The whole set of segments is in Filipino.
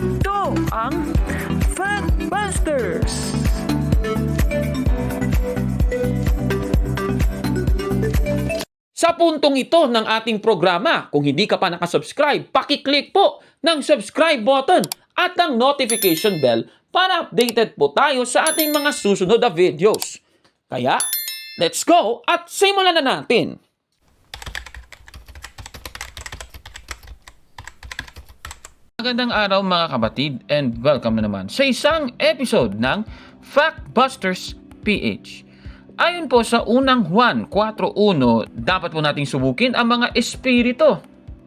Ito ang Factbusters! Sa puntong ito ng ating programa, kung hindi ka pa nakasubscribe, pakiclick po ng subscribe button at ang notification bell para updated po tayo sa ating mga susunod na videos. Kaya, let's go at simulan na natin! Magandang araw mga kapatid and welcome na naman sa isang episode ng Factbusters PH. Ayon po sa unang Juan 4.1, dapat po nating subukin ang mga espiritu,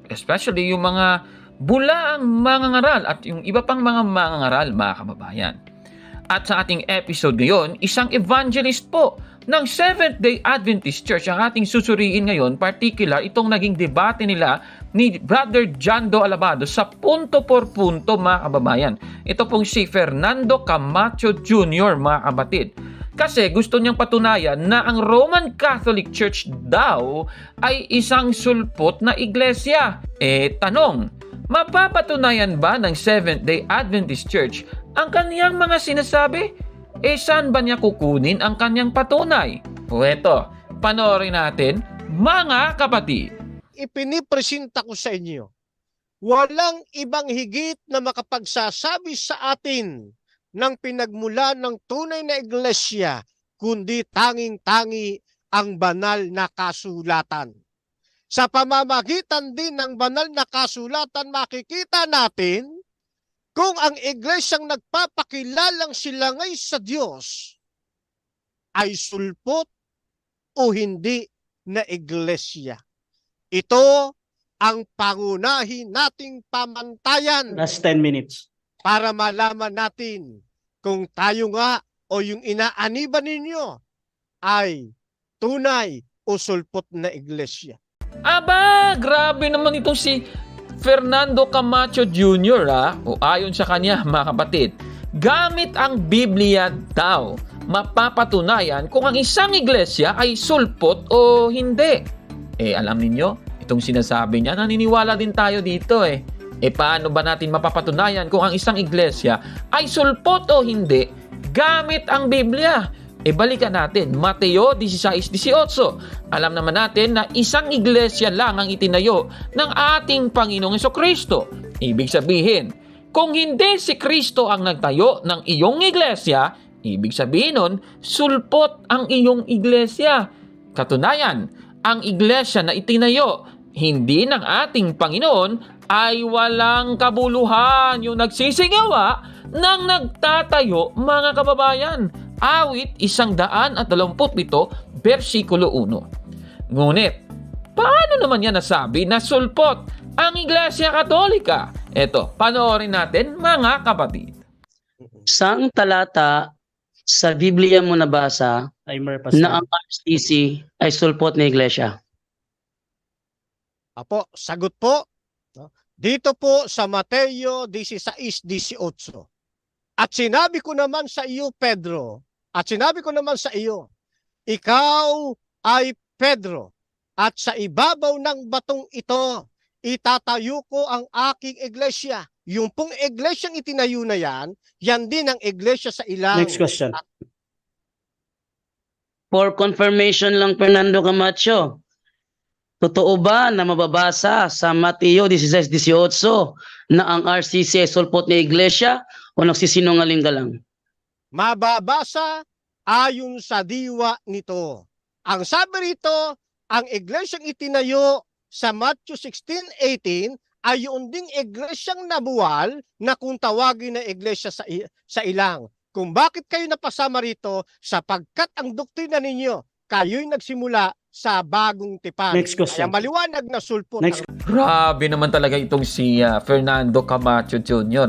especially yung mga bulaang mangangaral at yung iba pang mga mangangaral, mga kababayan. At sa ating episode ngayon, isang evangelist po ng Seventh-day Adventist Church ang ating susuriin ngayon, particular itong naging debate nila ni Brother John Doe Alabado sa punto por punto, mga kababayan. Ito pong si Fernando Camacho Jr., mga kapatid. Kasi gusto niyang patunayan na ang Roman Catholic Church daw ay isang sulpot na iglesia. Tanong, mapapatunayan ba ng Seventh-day Adventist Church ang kaniyang mga sinasabi? Saan ba niya kukunin ang kanyang patunay? Eto, panoorin natin, mga kapatid. Ipinipresenta ko sa inyo, walang ibang higit na makapagsasabi sa atin ng pinagmula ng tunay na iglesia, kundi tanging-tangi ang banal na kasulatan. Sa pamamagitan din ng banal na kasulatan, makikita natin kung ang iglesyang nagpapakilalang silangay sa Diyos ay sulpot o hindi na iglesia. Ito ang pangunahin nating pamantayan. Last 10 minutes. Para malaman natin kung tayo nga o yung inaaniban ninyo ay tunay o sulpot na iglesia. Aba, grabe naman itong si Fernando Camacho Jr. O ayon sa kanya, mga kapatid, gamit ang Biblia daw, mapapatunayan kung ang isang iglesia ay sulpot o hindi. Alam ninyo, itong sinasabi niya, naniniwala din tayo dito paano ba natin mapapatunayan kung ang isang iglesia ay sulpot o hindi gamit ang Biblia? Balikan natin, Mateo 16:18. Alam naman natin na isang iglesia lang ang itinayo ng ating Panginoong Jesucristo. Ibig sabihin, kung hindi si Kristo ang nagtayo ng iyong iglesia, ibig sabihin nun, sulpot ang iyong iglesia. Katunayan, ang iglesia na itinayo hindi ng ating Panginoon ay walang kabuluhan, yung nagsisigawa ng nagtatayo, mga kababayan. Awit 127, versikulo 1. Ngunit, paano naman yan nasabi na sulpot ang Iglesia Katolika? Eto, panoorin natin, mga kapatid. Saang talata sa Biblia mo nabasa na ang RCC ay sulpot na iglesia? Apo, sagot po. Dito po sa Mateo 16:18. At sinabi ko naman sa iyo, Pedro, at sinabi ko naman sa iyo, ikaw ay Pedro, at sa ibabaw ng batong ito, itatayo ko ang aking iglesia. Yung pong iglesyang itinayo na yan din ang iglesia sa ilang. Next question. For confirmation lang, Fernando Camacho, totoo ba na mababasa sa Mateo 16:18 na ang RCC ay sulpot na iglesia o nagsisinungaling ka lang? Mababasa ayon sa diwa nito. Ang sabi rito, ang iglesyang itinayo sa Matthew 16:18 ay yung ding iglesyang nabuwal na kung tawagin na iglesia sa ilang. Kung bakit kayo napasama rito? Sapagkat ang doktrina ninyo, kayo'y nagsimula sa bagong tipan. Next question. Kaya maliwanag na sulpot. Next. Grabe naman talaga itong si Fernando Camacho Jr.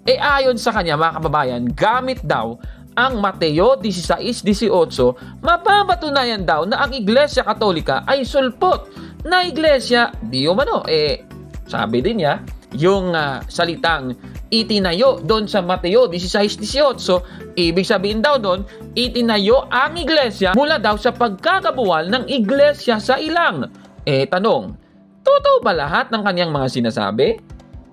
Ayon sa kanya, mga kababayan, gamit daw ang Mateo 16:18, mapapatunayan daw na ang Iglesia Katolika ay sulpot na iglesia di umano. Sabi din niya, yung salitang itinayo doon sa Mateo 16:18, ibig sabihin daw doon, itinayo ang iglesia mula daw sa pagkakabuwal ng iglesia sa ilang. Tanong, totoo ba lahat ng kanyang mga sinasabi?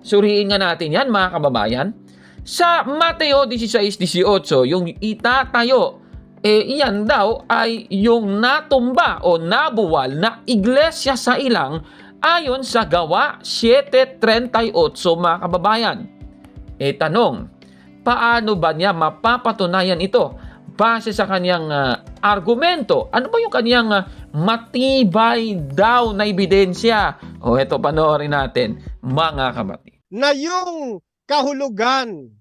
Suriin nga natin yan, mga kababayan. Sa Mateo 16:18, yung itatayo, iyan daw ay yung natumba o nabuwal na iglesia sa ilang ayon sa Gawa 7:38, mga kababayan. Tanong, paano ba niya mapapatunayan ito? Base sa kanyang argumento, ano ba yung kanyang matibay daw na ebidensya? Ito, panoorin natin, mga kapatid. Na yung kahulugan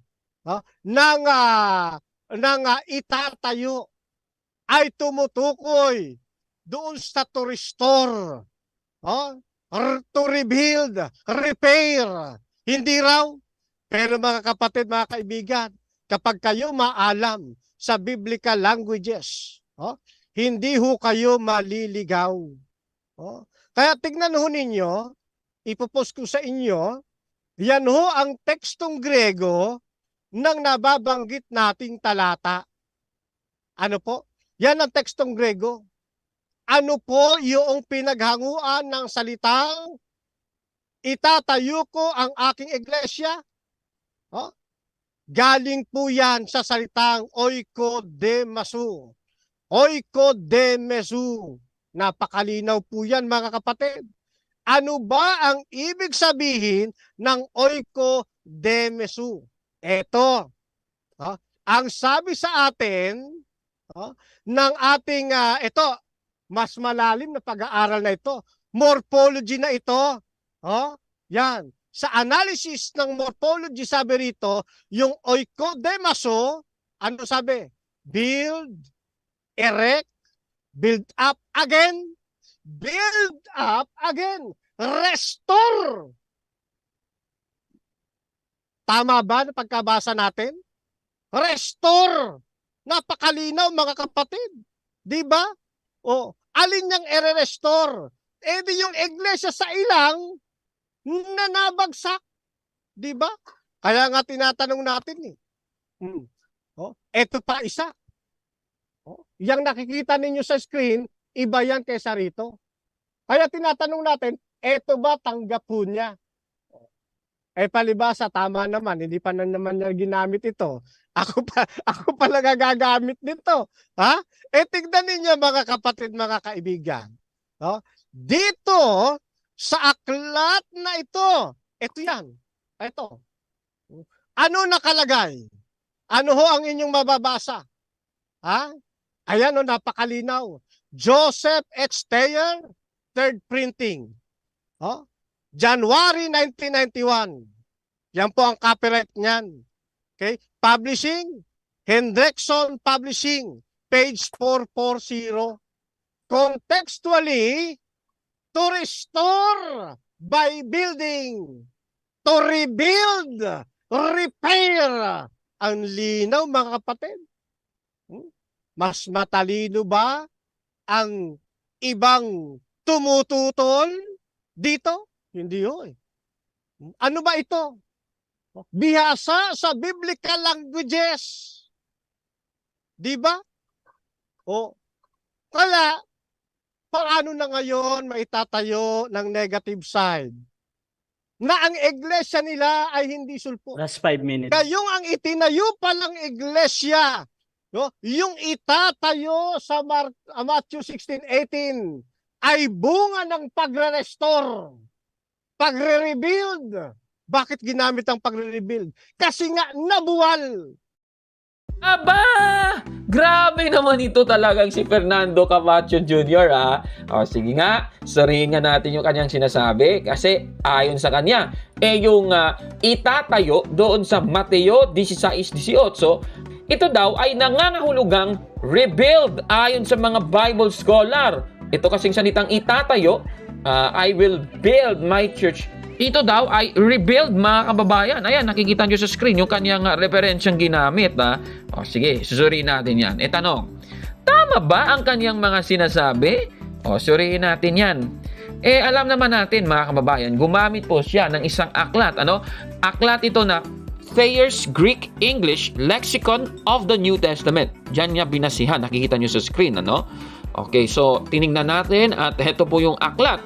ng itatayo ay tumutukoy doon sa to restore, to rebuild, repair. Hindi raw. Pero mga kapatid, mga kaibigan, kapag kayo maalam sa biblical languages, hindi ho kayo maliligaw. Kaya tignan ho ninyo, ipopost ko sa inyo, yan ho ang tekstong Grego ng nababanggit nating talata. Ano po? Yan ang tekstong Grego. Ano po yung pinaghanguan ng salitang itatayo ko ang aking iglesia? Galing po yan sa salitang oikodemesu. Oikodemesu. Napakalinaw po yan, mga kapatid. Ano ba ang ibig sabihin ng oikodemesu? Ito. Ang sabi sa atin ng ating ito, mas malalim na pag-aaral na ito. Morphology na ito. Yan. Sa analysis ng morphology, sabi rito, yung oikodemesu, ano sabi? Build, erect, build up again, build up again, restore. Tama ba na pagkabasa natin? Restore. Napakalinaw, mga kapatid. Di ba? Alin niyang i-restore? Di yung iglesia sa ilang na nabagsak. Di ba? Kaya nga tinatanong natin eto pa isa. Yang nakikita ninyo sa screen, iba yan kaysa rito. Kaya tinatanong natin, eto ba tanggap po niya? Palibasa, tama naman, hindi pa naman niya ginamit ito. Ako pa lang gagamit nito. Tignan ninyo, mga kapatid, mga kaibigan. Dito, sa aklat na ito yan. Ito. Ano nakalagay? Ano ho ang inyong mababasa? Ayan, napakalinaw. Joseph H. Thayer, third printing. January 1991. Yan po ang copyright niyan. Okay? Publishing, Hendrickson Publishing, page 440. Contextually, to restore by building, to rebuild, repair. Ang linaw, mga kapatid. Mas matalino ba ang ibang tumututol dito? Hindi ho. Ano ba ito? Bihasa sa biblical languages. Di ba? Kaya, paano na ngayon maitatayo ng negative side? Na ang iglesia nila ay hindi sulpot. Last 5 minutes. Kayong ang itinayo palang iglesia, yung itatayo sa Matthew 16:18 ay bunga ng pagre-restore, pagre-rebuild. Bakit ginamit ang pagre-rebuild? Kasi nga nabuwal. Aba! Grabe naman ito talagang si Fernando Camacho Jr. Sige nga, suriin nga natin yung kanyang sinasabi kasi ayon sa kanya, yung itatayo doon sa Mateo 16:18, ito daw ay nangangahulugang rebuild ayon sa mga Bible scholar. Ito kasing salitang itatayo, I will build my church. Ito daw ay rebuild, mga kababayan. Ayan, nakikita nyo sa screen yung kanyang referensyang ginamit. Sige, susuriin natin yan. Tanong, tama ba ang kanyang mga sinasabi? Suriin natin yan. Alam naman natin, mga kababayan, gumamit po siya ng isang aklat. Aklat ito na Thayer's Greek-English Lexicon of the New Testament. Diyan niya binasihan. Nakikita nyo sa screen. Okay, so tinignan natin at ito po yung aklat.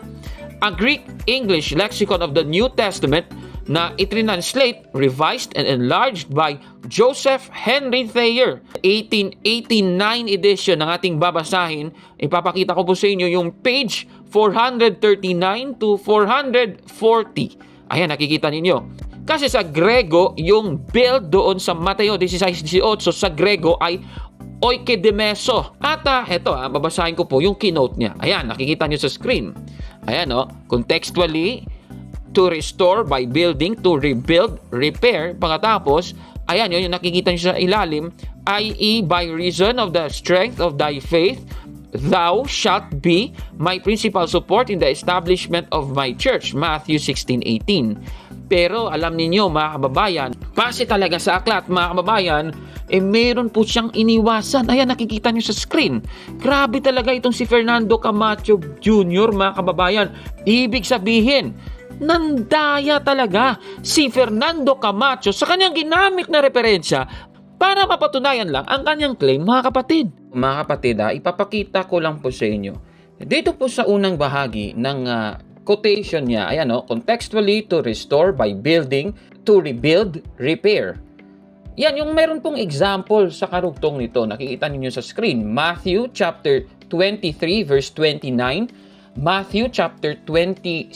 A Greek-English Lexicon of the New Testament na itranslate, revised, and enlarged by Joseph Henry Thayer. 1889 edition ng ating babasahin. Ipapakita ko po sa inyo yung page 439 to 440. Ayan, nakikita ninyo. Kasi sa Grego, yung build doon sa Mateo 16:18 sa Grego ay oikodemeso. At babasahin ko po yung keynote niya. Ayan, nakikita nyo sa screen. Ayan, contextually, to restore by building, to rebuild, repair. Pagkatapos, ayan yun, yung nakikita nyo sa ilalim, i.e. by reason of the strength of thy faith, thou shalt be my principal support in the establishment of my church. Matthew 16:18. Pero alam ninyo mga kababayan, kasi talaga sa aklat mga kababayan, meron po siyang iniwasan. Ayan, nakikita nyo sa screen. Grabe talaga itong si Fernando Camacho Jr. mga kababayan. Ibig sabihin, nandaya talaga si Fernando Camacho sa kanyang ginamit na referensya para mapatunayan lang ang kanyang claim, mga kapatid. Mga kapatid, ipapakita ko lang po sa inyo. Dito po sa unang bahagi ng quotation niya, ayan contextually, to restore by building, to rebuild, repair. Yan, yung meron pong example sa karugtong nito, nakikita niyo sa screen. Matthew chapter 23 verse 29, Matthew chapter 26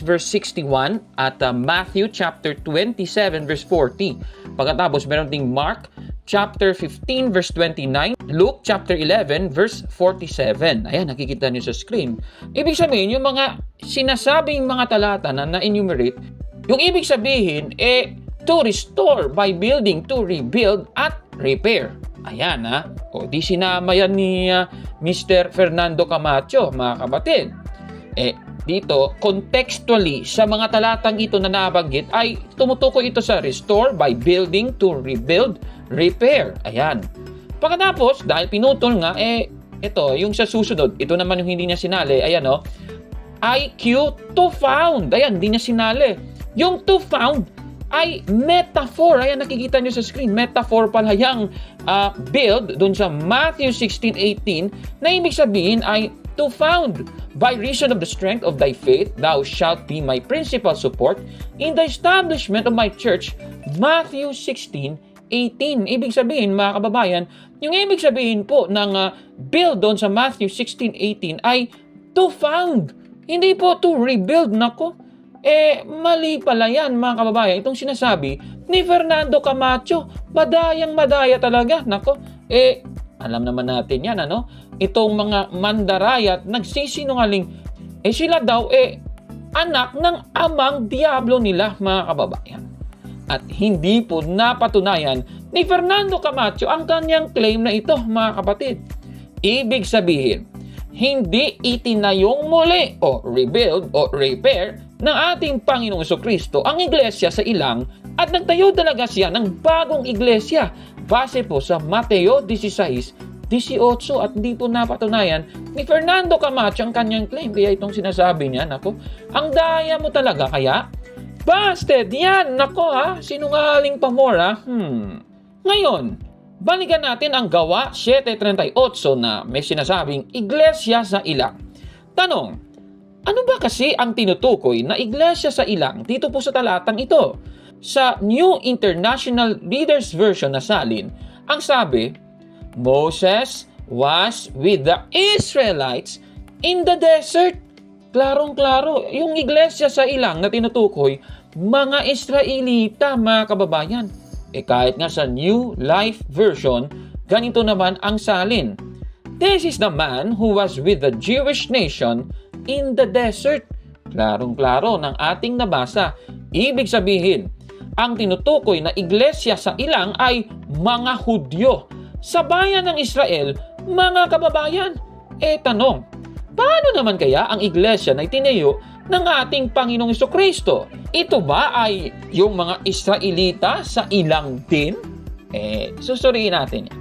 verse 61 at Matthew chapter 27 verse 40. Pagkatapos meron ding Mark chapter 15 verse 29, Luke chapter 11 verse 47. Ayan, nakikita niyo sa screen. Ibig sabihin, yung mga sinasabing mga talata na na-enumerate, yung ibig sabihin to restore by building, to rebuild at repair. Ayan di sinama yan ni Mr. Fernando Camacho, mga kapatid. Dito, contextually, sa mga talatang ito na nabanggit, ay tumutukoy ito sa restore by building, to rebuild, repair. Ayan. Pagkatapos, dahil pinutol nga, ito, yung sa susunod, ito naman yung hindi niya sinali, ayan IQ to found. Ayan, hindi niya sinali. Yung to found ay metaphor. Ayan, nakikita niyo sa screen. Metaphor pala yung build dun sa Matthew 16:18 na ibig sabihin ay to found. By reason of the strength of thy faith, thou shalt be my principal support in the establishment of my church. Matthew 16:18. Ibig sabihin, mga kababayan, yung ibig sabihin po ng build doon sa Matthew 16:18 ay to found. Hindi po to rebuild. Nako, mali pala yan, mga kababayan. Itong sinasabi ni Fernando Camacho, madaya talaga. Nako, alam naman natin yan, itong mga mandarayat, nagsisinungaling, sila daw, anak ng amang diablo nila, mga kababayan. At hindi po napatunayan ni Fernando Camacho ang kanyang claim na ito, mga kapatid. Ibig sabihin, hindi itinayong muli o rebuild o repair ng ating Panginoong Jesucristo ang iglesia sa ilang at nagtayo talaga siya ng bagong iglesia base po sa Mateo 16:18 at hindi po napatunayan ni Fernando Camacho ang kanyang claim. Kaya itong sinasabi niya, nako, ang daya mo talaga kaya? Busted yan! Nako sinungaling pa more Ngayon, balikan natin ang Gawa 7:38 na may sinasabing iglesia sa ilang. Tanong, ano ba kasi ang tinutukoy na iglesia sa ilang dito po sa talatang ito? Sa New International Reader's Version na salin, ang sabi, Moses was with the Israelites in the desert. Klarong-klaro, yung iglesia sa ilang na tinutukoy, mga Israelita, mga kababayan. Kahit nga sa New Life Version, ganito naman ang salin. This is the man who was with the Jewish nation in the desert. Klarong-klaro ng ating nabasa. Ibig sabihin, ang tinutukoy na iglesia sa ilang ay mga Hudyo. Sa bayan ng Israel, mga kababayan. Tanong, paano naman kaya ang iglesia na itinayo ng ating Panginoong Jesucristo? Ito ba ay yung mga Israelita sa ilang din? Susuriin natin yan.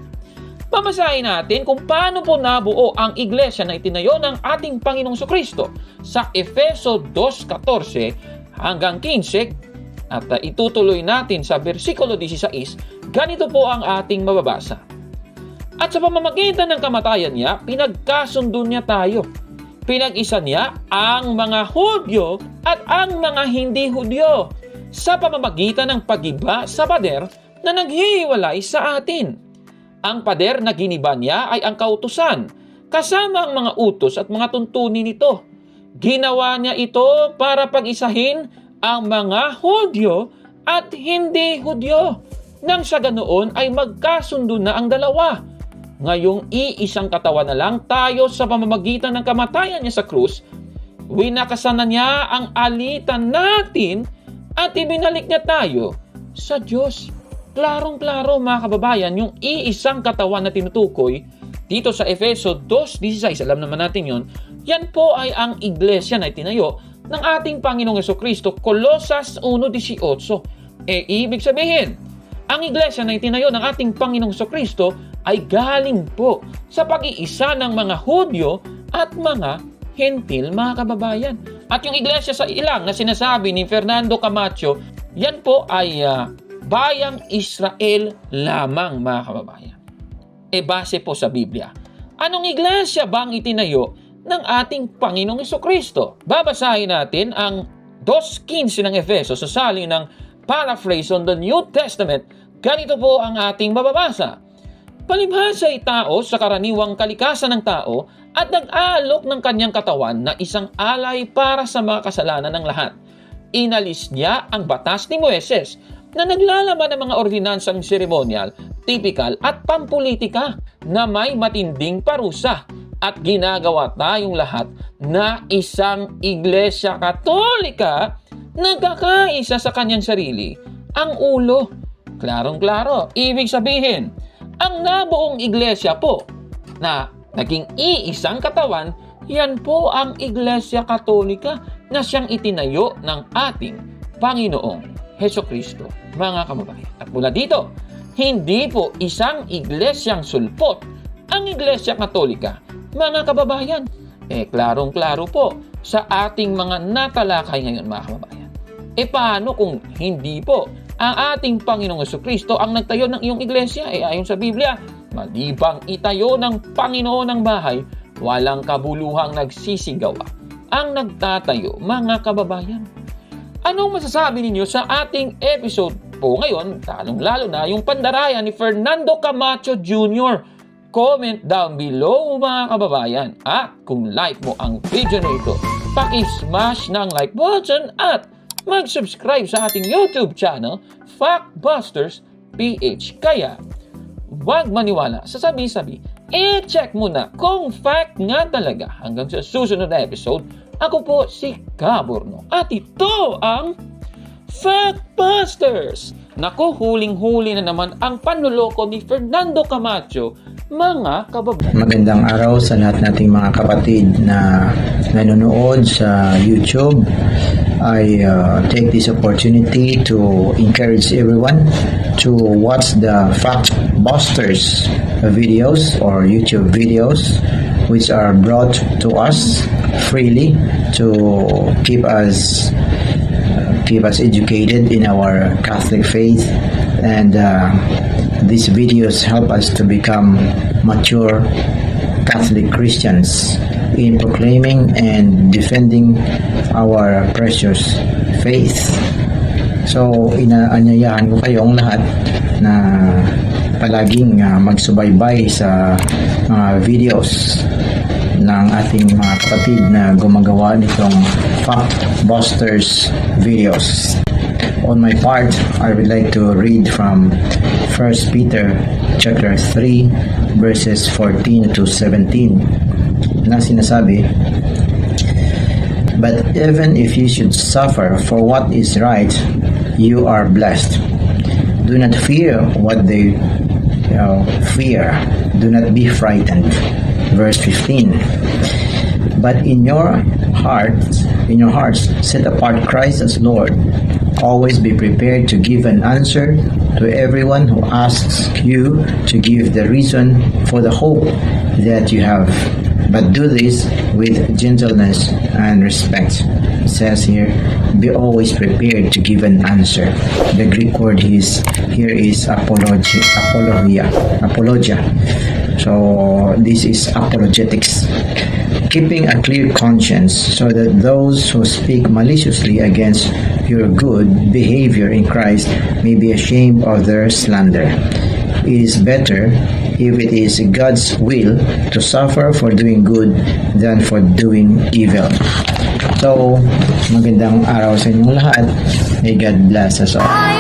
Pamasahin natin kung paano po nabuo ang iglesia na itinayo ng ating Panginoong Jesucristo sa Efeso 2:14 hanggang 15 at itutuloy natin sa versikulo 16. Ganito po ang ating mababasa. At sa pamamagitan ng kamatayan niya, pinagkasundo niya tayo. Pinag-isa niya ang mga Hudyo at ang mga hindi Hudyo. sa pamamagitan ng pagiba sa pader na naghihiwalay sa atin. Ang pader na giniba niya ay ang kautusan, kasama ang mga utos at mga tuntunin nito. Ginawa niya ito para pag-isahin ang mga Hudyo at hindi Hudyo, nang sa ganoon ay magkasundo na ang dalawa. Ngayong iisang katawan na lang tayo sa pamamagitan ng kamatayan niya sa krus, winakasan na niya ang alitan natin at ibinalik niya tayo sa Diyos. Klarong-klaro mga kababayan, yung iisang katawan na tinutukoy dito sa Efeso 2:16, alam naman natin yon. Yan po ay ang iglesia na itinayo ng ating Panginoong Jesucristo, Colosas 1:18. Ibig sabihin, ang iglesia na itinayo ng ating Panginoong Jesucristo ay galing po sa pag-iisa ng mga Hudyo at mga Hentil, mga kababayan. At yung iglesia sa ilang na sinasabi ni Fernando Camacho, yan po ay bayang Israel lamang, mga kababayan. Base po sa Biblia. Anong iglesia ba ang itinayo ng ating Panginoong Jesucristo? Babasahin natin ang 2:15 ng Efeso sa sali ng paraphrase on the New Testament. Ganito po ang ating mababasa. Palibhasa ay tao sa karaniwang kalikasan ng tao at nag-aalok ng kanyang katawan na isang alay para sa mga kasalanan ng lahat. Inalis niya ang batas ni Moises na naglalaman ng mga ordinansang seremonyal, tipikal at pampolitika na may matinding parusa, at ginagawa tayong lahat na isang iglesia katolika nagkakaisa sa kanyang sarili, ang ulo. Klarong-klaro, ibig sabihin, ang nabuong iglesia po na naging iisang katawan, yan po ang iglesia katolika na siyang itinayo ng ating Panginoong Hesukristo, mga kababayan. At mula dito, hindi po isang iglesyang sulpot ang iglesia katolika, mga kababayan. Klarong-klaro po sa ating mga natalakay ngayon, mga kababayan. Paano kung hindi po ang ating Panginoong Jesucristo ang nagtayo ng iyong iglesia? Ayon sa Biblia, malibang itayo ng Panginoon ng bahay, walang kabuluhang nagsisigawa ang nagtatayo, mga kababayan. Anong masasabi ninyo sa ating episode po ngayon, lalong-lalo na yung pandaraya ni Fernando Camacho Jr.? Comment down below, mga kababayan. At kung like mo ang video na ito, paki-smash ng like button at mag-subscribe sa ating YouTube channel, Factbusters PH. Kaya, huwag maniwala sa sabi-sabi. I-check mo na kung fact nga talaga. Hanggang sa susunod na episode, ako po si Caborno. At ito ang Factbusters. Naku, huling-huli na naman ang panluloko ni Fernando Camacho, mga kababayan. Magandang araw sa lahat nating mga kapatid na nanonood sa YouTube. I take this opportunity to encourage everyone to watch the Factbusters videos or YouTube videos which are brought to us freely to keep us educated in our Catholic faith, and these videos help us to become mature Catholic Christians in proclaiming and defending our precious faith. So, inaanyayahan ko kayong lahat na palaging magsubaybay sa mga videos ng ating mga kapatid na gumagawa nitong Factbusters videos. On my part, I would like to read from 1 Peter chapter 3 verses 14 to 17 na sinasabi, "But even if you should suffer for what is right, you are blessed. Do not fear what they fear. Do not be frightened." Verse 15, "But in your hearts, set apart Christ as Lord. Always be prepared to give an answer to everyone who asks you to give the reason for the hope that you have. But do this with gentleness and respect." It says here, be always prepared to give an answer. The Greek word here is apologia. So this is apologetics. keeping a clear conscience, so that those who speak maliciously against your good behavior in Christ may be ashamed of their slander. It is better, if it is God's will, to suffer for doing good than for doing evil. So, magandang araw sa inyong lahat. May God bless us all.